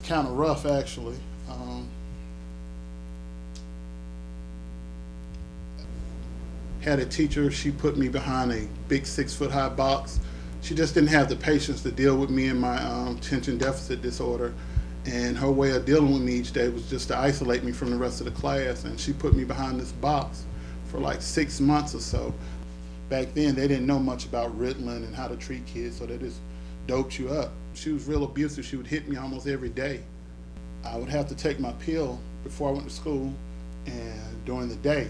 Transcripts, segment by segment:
Kind of rough, actually. Had a teacher, she put me behind a big 6-foot-high box. She just didn't have the patience to deal with me and my attention deficit disorder. And her way of dealing with me each day was just to isolate me from the rest of the class. And she put me behind this box for like 6 months or so. Back then, they didn't know much about Ritalin and how to treat kids, so they just doped you up. She was real abusive. She would hit me almost every day. I would have to take my pill before I went to school and during the day.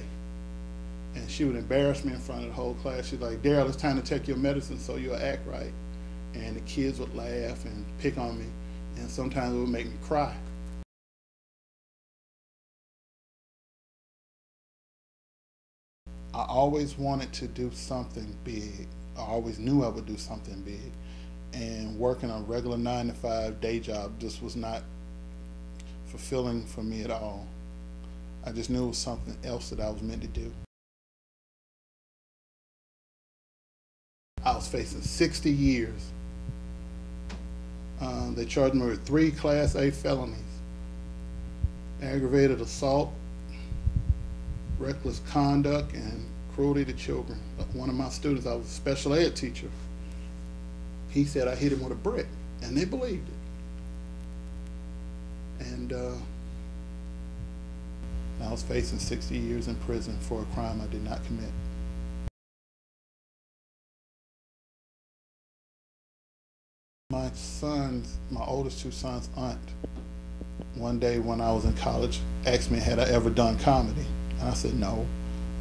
And she would embarrass me in front of the whole class. She's like, "Darryl, it's time to take your medicine so you'll act right." And the kids would laugh and pick on me, and sometimes it would make me cry. I always wanted to do something big. I always knew I would do something big. And working a regular 9-to-5 day job just was not fulfilling for me at all. I just knew it was something else that I was meant to do. I was facing 60 years. They charged me with 3 Class A felonies: aggravated assault, reckless conduct, and cruelty to children. One of my students, I was a special ed teacher, he said I hit him with a brick, and they believed it. And I was facing 60 years in prison for a crime I did not commit. My oldest 2 sons' aunt, one day when I was in college, asked me had I ever done comedy. And I said no.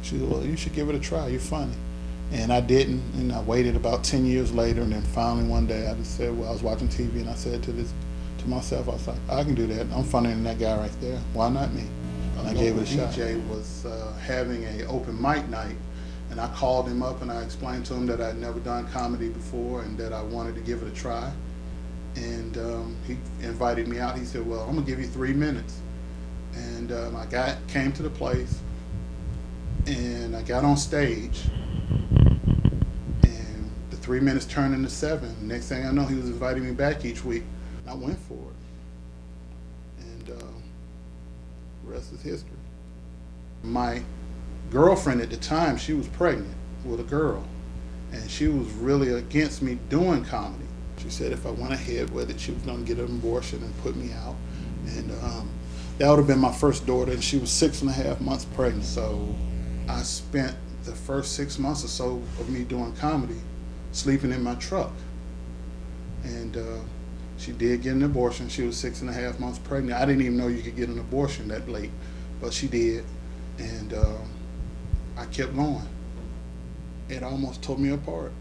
She said, "Well, you should give it a try, you're funny." And I didn't, and I waited about 10 years later, and then finally one day I just said, well, I was watching TV and I said to myself, I was like, I can do that. I'm funnier than that guy right there. Why not me? And I gave it a shot. DJ was having an open mic night, and I called him up and I explained to him that I'd never done comedy before and that I wanted to give it a try. And he invited me out. He said, well, I'm gonna give you 3 minutes. And I came to the place, and I got on stage, and the 3 minutes turned into 7. Next thing I know, he was inviting me back each week. And I went for it. And the rest is history. My girlfriend at the time, she was pregnant with a girl, and she was really against me doing comedy. She said if I went ahead with it, she was going to get an abortion and put me out. And that would have been my first daughter, and she was 6.5 months pregnant. So I spent the first 6 months or so of me doing comedy sleeping in my truck. And she did get an abortion. She was 6.5 months pregnant. I didn't even know you could get an abortion that late, but she did. And I kept going. It almost tore me apart.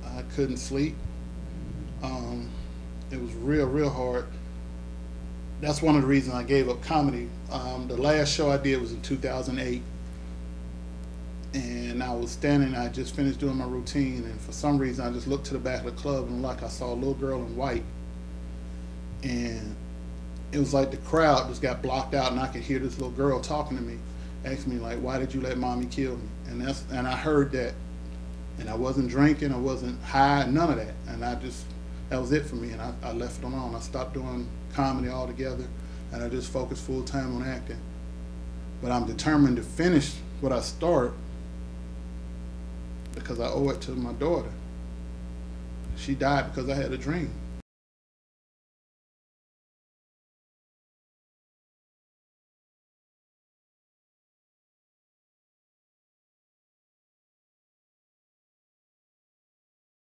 I couldn't sleep. It was real hard. That's one of the reasons I gave up comedy. The last show I did was in 2008. And I was standing, I just finished doing my routine, and for some reason I just looked to the back of the club, and like I saw a little girl in white. And it was like the crowd just got blocked out, and I could hear this little girl talking to me, asking me like, why did you let mommy kill me? And I heard that. And I wasn't drinking, I wasn't high, none of that. And that was it for me, and I left it alone. I stopped doing comedy altogether, and I just focused full time on acting. But I'm determined to finish what I start because I owe it to my daughter. She died because I had a dream.